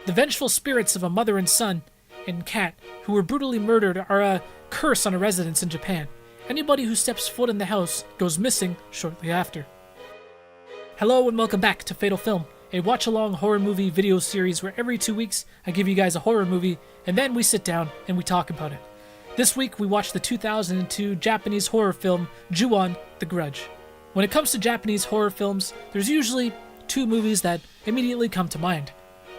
The vengeful spirits of a mother and son and cat who were brutally murdered are a curse on a residence in Japan. Anybody who steps foot in the house goes missing shortly after. Hello and welcome back to Fatal Film, a watch-along horror movie video series where every 2 weeks I give you guys a horror movie and then we sit down and we talk about it. This week we watched the 2002 Japanese horror film Ju-on, The Grudge. When it comes to Japanese horror films, there's usually two movies that immediately come to mind.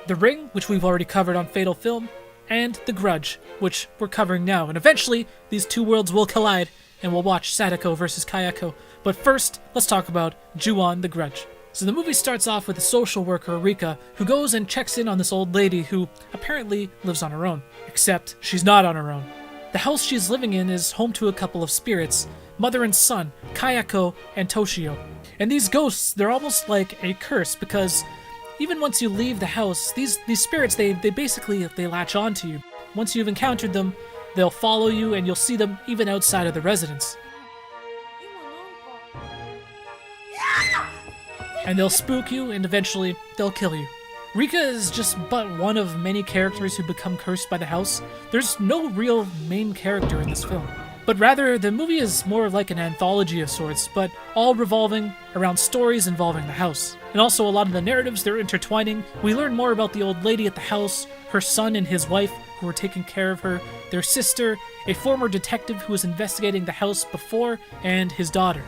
The Ring, which we've already covered on Fatal Film, and The Grudge, which we're covering now. And eventually, these two worlds will collide and we'll watch Sadako vs. Kayako. But first, let's talk about Ju-on, The Grudge. So the movie starts off with a social worker, Rika, who goes and checks in on this old lady who apparently lives on her own. Except she's not on her own. The house she's living in is home to a couple of spirits, mother and son, Kayako and Toshio. And these ghosts, they're almost like a curse because even once you leave the house, these spirits, they basically latch on to you. Once you've encountered them, they'll follow you and you'll see them even outside of the residence. And they'll spook you and eventually they'll kill you. Rika is just but one of many characters who become cursed by the house. There's no real main character in this film. But rather, the movie is more like an anthology of sorts, but all revolving around stories involving the house. And also a lot of the narratives, they're intertwining. We learn more about the old lady at the house, her son and his wife who were taking care of her, their sister, a former detective who was investigating the house before, and his daughter.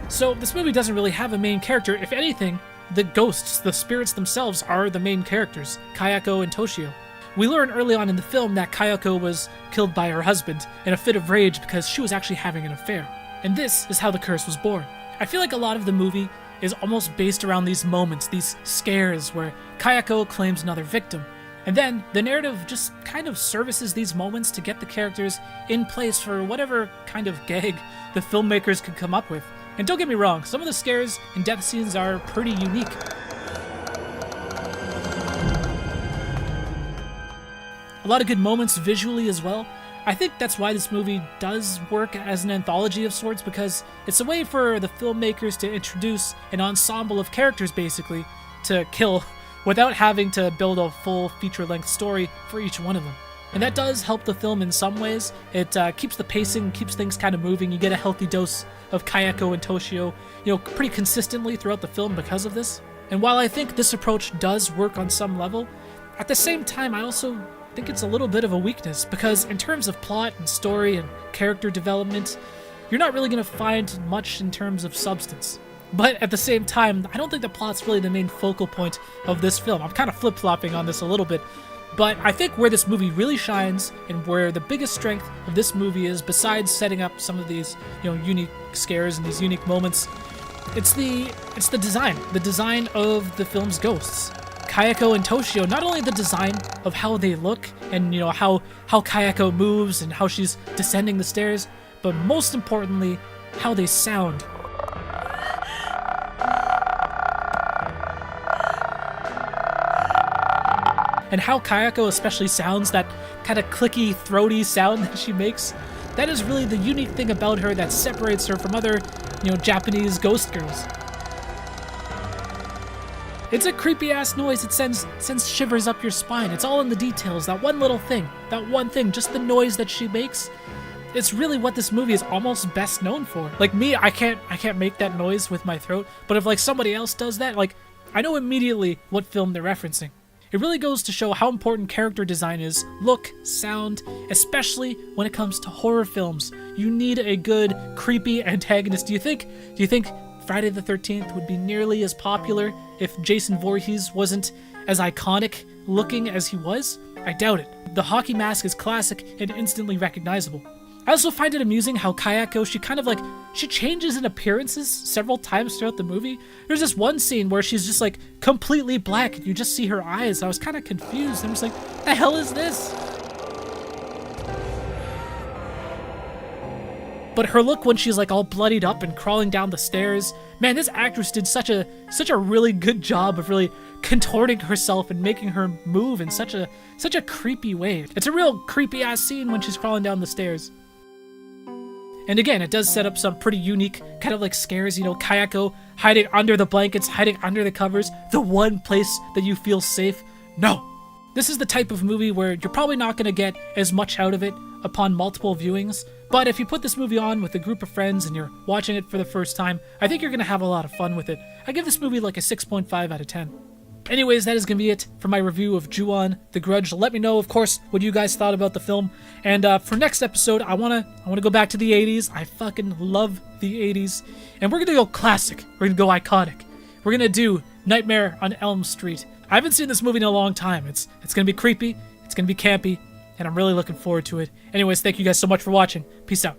So this movie doesn't really have a main character. If anything, the ghosts, the spirits themselves, are the main characters, Kayako and Toshio. We learn early on in the film that Kayako was killed by her husband in a fit of rage because she was actually having an affair. And this is how the curse was born. I feel like a lot of the movie is almost based around these moments, these scares where Kayako claims another victim. And then the narrative just kind of services these moments to get the characters in place for whatever kind of gag the filmmakers could come up with. And don't get me wrong, some of the scares and death scenes are pretty unique. A lot of good moments visually as well. I think that's why this movie does work as an anthology of sorts, because it's a way for the filmmakers to introduce an ensemble of characters basically to kill without having to build a full feature-length story for each one of them. And that does help the film in some ways. It keeps the pacing, keeps things kind of moving. You get a healthy dose of Kayako and Toshio, pretty consistently throughout the film because of this. And while I think this approach does work on some level, at the same time I also think it's a little bit of a weakness, because in terms of plot and story and character development, you're not really going to find much in terms of substance. But at the same time, I don't think the plot's really the main focal point of this film. I'm kind of flip-flopping on this a little bit. But I think where this movie really shines and where the biggest strength of this movie is, besides setting up some of these, unique scares and these unique moments, it's the design of the film's ghosts. Kayako and Toshio, not only the design of how they look and how Kayako moves and how she's descending the stairs, but most importantly, how they sound. And how Kayako especially sounds, that kind of clicky, throaty sound that she makes, that is really the unique thing about her that separates her from other, Japanese ghost girls. It's a creepy-ass noise. It sends shivers up your spine. It's all in the details, that one little thing, just the noise that she makes. It's really what this movie is almost best known for. Like me, I can't make that noise with my throat, but if somebody else does that, I know immediately what film they're referencing. It really goes to show how important character design is, look, sound, especially when it comes to horror films. You need a good, creepy antagonist. Do you think Friday the 13th would be nearly as popular if Jason Voorhees wasn't as iconic looking as he was? I doubt it. The hockey mask is classic and instantly recognizable. I also find it amusing how Kayako, she changes in appearances several times throughout the movie. There's this one scene where she's just completely black and you just see her eyes. I was kind of confused. I'm just like, the hell is this? But her look when she's all bloodied up and crawling down the stairs, man, this actress did such a really good job of really contorting herself and making her move in such a creepy way. It's a real creepy ass scene when she's crawling down the stairs. And again, it does set up some pretty unique kind of like scares, you know, Kayako hiding under the blankets, hiding under the covers, the one place that you feel safe. No. This is the type of movie where you're probably not going to get as much out of it upon multiple viewings, but if you put this movie on with a group of friends and you're watching it for the first time, I think you're going to have a lot of fun with it. I give this movie like a 6.5 out of 10. Anyways, that is going to be it for my review of Ju-on, The Grudge. Let me know, of course, what you guys thought about the film. And for next episode, I wanna go back to the 80s. I fucking love the 80s. And we're going to go classic. We're going to go iconic. We're going to do Nightmare on Elm Street. I haven't seen this movie in a long time. It's going to be creepy. It's going to be campy. And I'm really looking forward to it. Anyways, thank you guys so much for watching. Peace out.